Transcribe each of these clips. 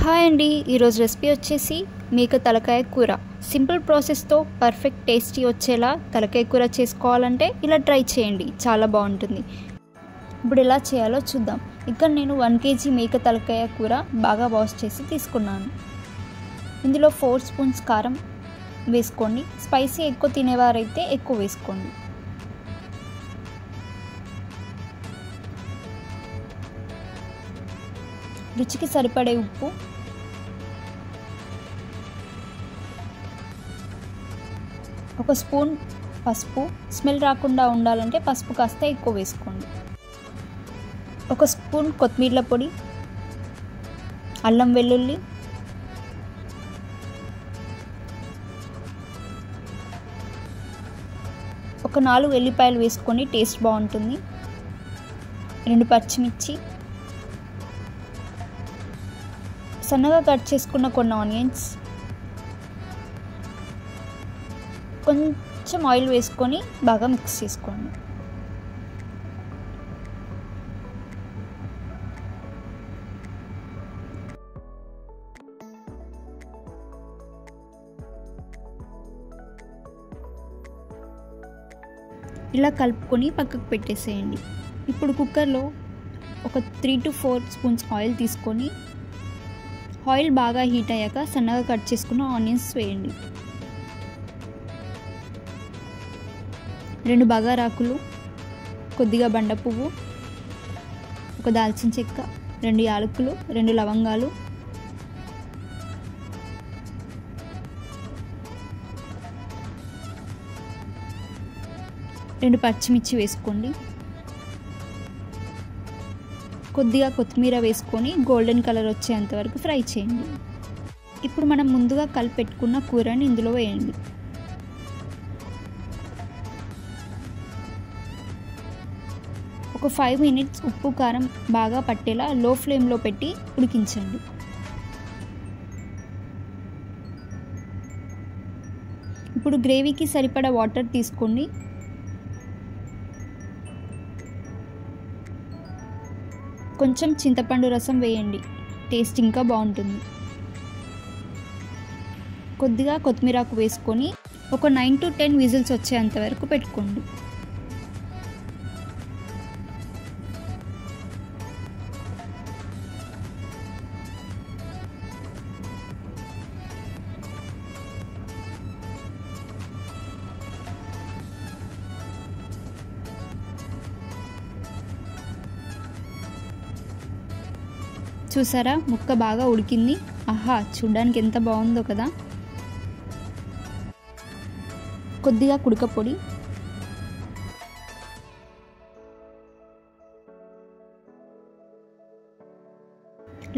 Hi అండి, ఈరోజు recipe వచ్చేసి మేక తలకాయ కూర. సింపుల్ ప్రాసెస్తో పర్ఫెక్ట్ టేస్టీ వచ్చేలా తలకాయ కూర చేసుకోవాలంటే ఇలా ట్రై చేయండి, చాలా బాగుంటుంది. ఇప్పుడు ఎలా చేయాలో చూద్దాం. ఇక్కడ నేను 1 kg మేక తలకాయ కూర బాగా వాష్ చేసి తీసుకున్నాను. ఇందులో 4 స్పూన్స్ కారం వేసుకోండి. స్పైసీ ఎక్కువ తినేవారైతే ఎక్కువ వేసుకోండి. రుచికి సరిపడే ఉప్పు, ఒక స్పూన్ పసుపు. స్మెల్ రాకుండా ఉండాలంటే పసుపు కాస్త ఎక్కువ వేసుకోండి. ఒక స్పూన్ కొత్తిమీర పొడి, అల్లం వెల్లుల్లి, ఒక 4 ఎల్లిపాయలు వేసుకొని టేస్ట్ బాగుంటుంది. 2 పచ్చిమిర్చి, సన్నగా కట్ చేసుకున్న కొన్ని ఆనియన్స్, కొంచెం ఆయిల్ వేసుకొని బాగా మిక్స్ చేసుకోండి. ఇలా కలుపుకొని పక్కకు పెట్టేసేయండి. ఇప్పుడు కుక్కర్లో ఒక 3 to 4 స్పూన్స్ ఆయిల్ తీసుకొని ఆయిల్ బాగా హీట్ అయ్యాక సన్నగా కట్ చేసుకున్న ఆనియన్స్ వేయండి. 2 బగారాకులు, కొద్దిగా బండ పువ్వు, ఒక దాల్చిన చెక్క, 2 యాలకులు, 2 లవంగాలు, రెండు పచ్చిమిర్చి వేసుకోండి. కొద్దిగా కొత్తిమీర వేసుకొని గోల్డెన్ కలర్ వచ్చేంత వరకు ఫ్రై చేయండి. ఇప్పుడు మనం ముందుగా కలిపి పెట్టుకున్న కూరని ఇందులో వేయండి. ఒక 5 minutes ఉప్పు కారం బాగా పట్టేలా లో ఫ్లేమ్లో పెట్టి ఉడికించండి. ఇప్పుడు గ్రేవీకి సరిపడా వాటర్ తీసుకోండి. కొంచెం చింతపండు రసం వేయండి, టేస్ట్ ఇంకా బాగుంటుంది. కొద్దిగా కొత్తిమీరాకు వేసుకొని ఒక 9 to 10 విజిల్స్ వచ్చేంత వరకు పెట్టుకోండి. చూసారా, ముక్క బాగా ఉడికింది. ఆహా, చూడ్డానికి ఎంత బాగుందో కదా. కొద్దిగా కుడక పొడి,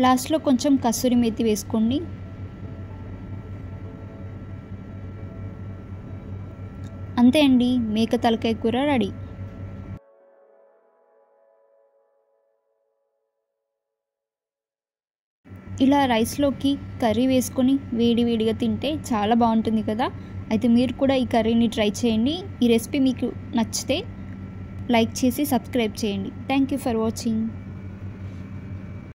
లాస్ట్లో కొంచెం కసూరి మేతి వేసుకోండి. అంతే అండి, మేక తలకాయ కూర రెడీ. ఇలా రైస్లోకి కర్రీ వేసుకొని వేడివేడిగా తింటే చాలా బాగుంటుంది కదా. అయితే మీరు కూడా ఈ కర్రీని ట్రై చేయండి. ఈ రెసిపీ మీకు నచ్చితే లైక్ చేసి సబ్స్క్రైబ్ చేయండి. Thank you for watching.